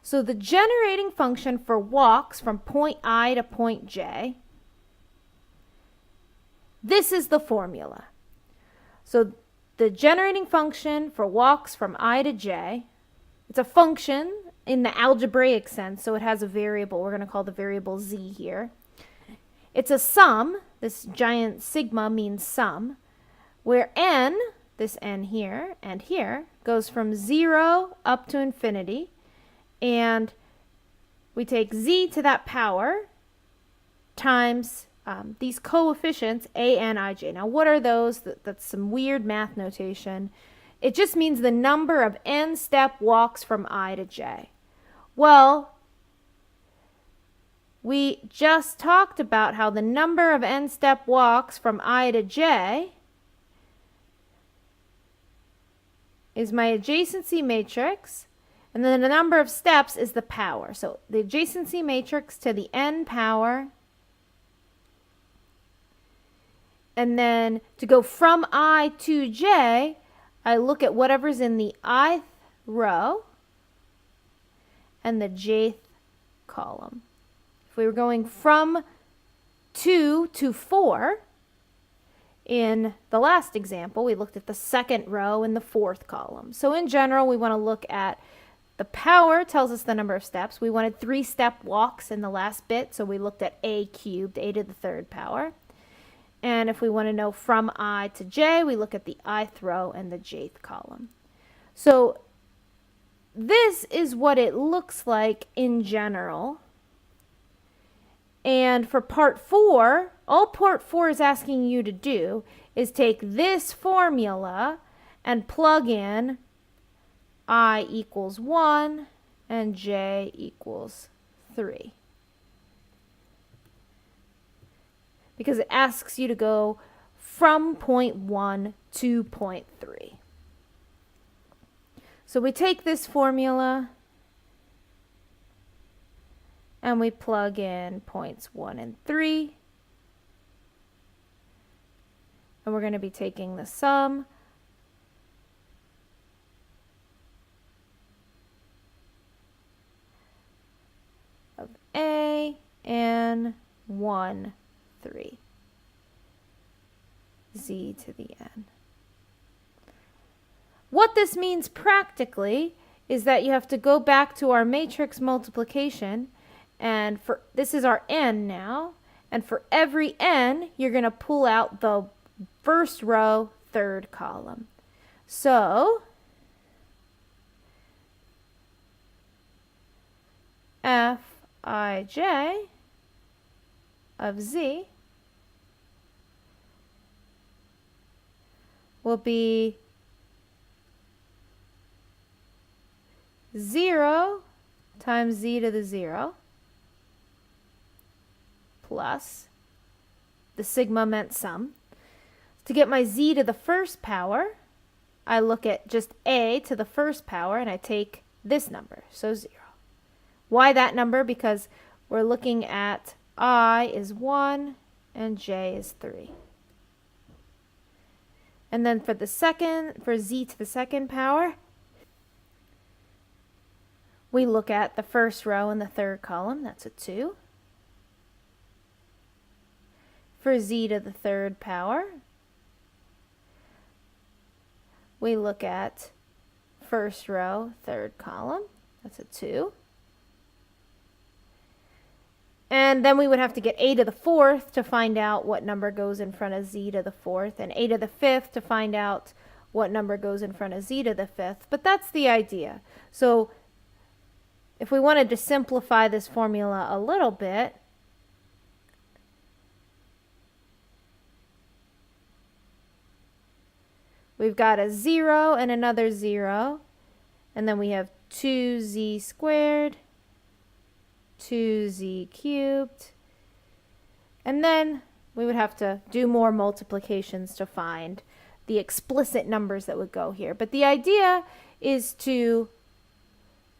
So the generating function for walks from point I to point J, this is the formula. So the generating function for walks from I to J, it's a function in the algebraic sense, so it has a variable. We're going to call the variable z here. It's a sum. This giant sigma means sum, where n, this n here and here, goes from 0 up to infinity, and we take z to that power times these coefficients, a, n, i, j. Now, what are those? That's some weird math notation. It just means the number of n-step walks from I to j. Well, we just talked about how the number of n-step walks from I to j is my adjacency matrix, and then the number of steps is the power. So the adjacency matrix to the n power, and then to go from I to j, I look at whatever's in the ith row and the jth column. If we were going from 2 to 4, in the last example, we looked at the second row and the fourth column. So in general, we want to look at the power tells us the number of steps. We wanted 3-step walks in the last bit, so we looked at a cubed, a to the third power. And if we want to know from I to j, we look at the ith row and the jth column. So this is what it looks like in general. And for part 4, all part 4 is asking you to do is take this formula and plug in I equals 1 and j equals 3. Because it asks you to go from point 1 to point 3. So we take this formula and we plug in points 1 and 3. And we're going to be taking the sum of a and 1, 3. Z to the n. What this means practically is that you have to go back to our matrix multiplication, and for this is our n now, and for every n, you're going to pull out the first row, third column. So Fij of z will be 0 times z to the 0 plus, the sigma meant sum. To get my z to the first power, I look at just a to the first power and I take this number, so 0. Why that number? Because we're looking at I is 1 and j is 3. And then for z to the second power, we look at the first row and the third column, that's a 2. For z to the third power, we look at first row, third column, that's a 2. And then we would have to get a to the fourth to find out what number goes in front of z to the fourth, and a to the fifth to find out what number goes in front of z to the fifth. But that's the idea. So if we wanted to simplify this formula a little bit, we've got a 0 and another 0, and then we have 2z squared, 2z cubed, and then we would have to do more multiplications to find the explicit numbers that would go here. But the idea is to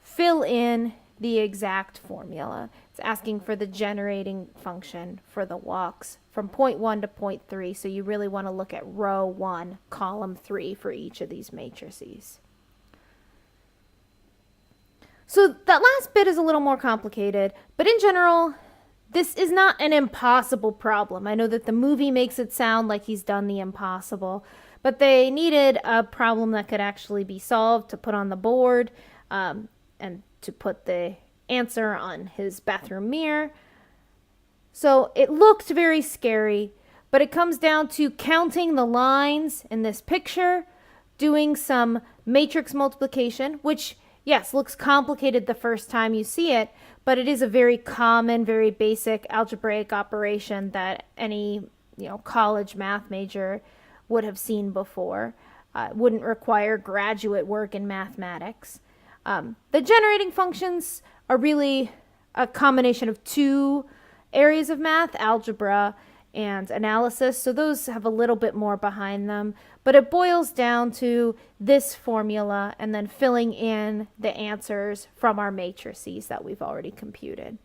fill in the exact formula. It's asking for the generating function for the walks from point 1 to point 3, so you really want to look at row 1, column 3 for each of these matrices. So that last bit is a little more complicated, but in general, this is not an impossible problem. I know that the movie makes it sound like he's done the impossible, but they needed a problem that could actually be solved to put on the board, and to put the answer on his bathroom mirror. So it looked very scary, but it comes down to counting the lines in this picture, doing some matrix multiplication, which, yes, looks complicated the first time you see it, but it is a very common, very basic algebraic operation that any, college math major would have seen before. Wouldn't require graduate work in mathematics. The generating functions are really a combination of two areas of math, algebra and analysis. So those have a little bit more behind them, but it boils down to this formula and then filling in the answers from our matrices that we've already computed.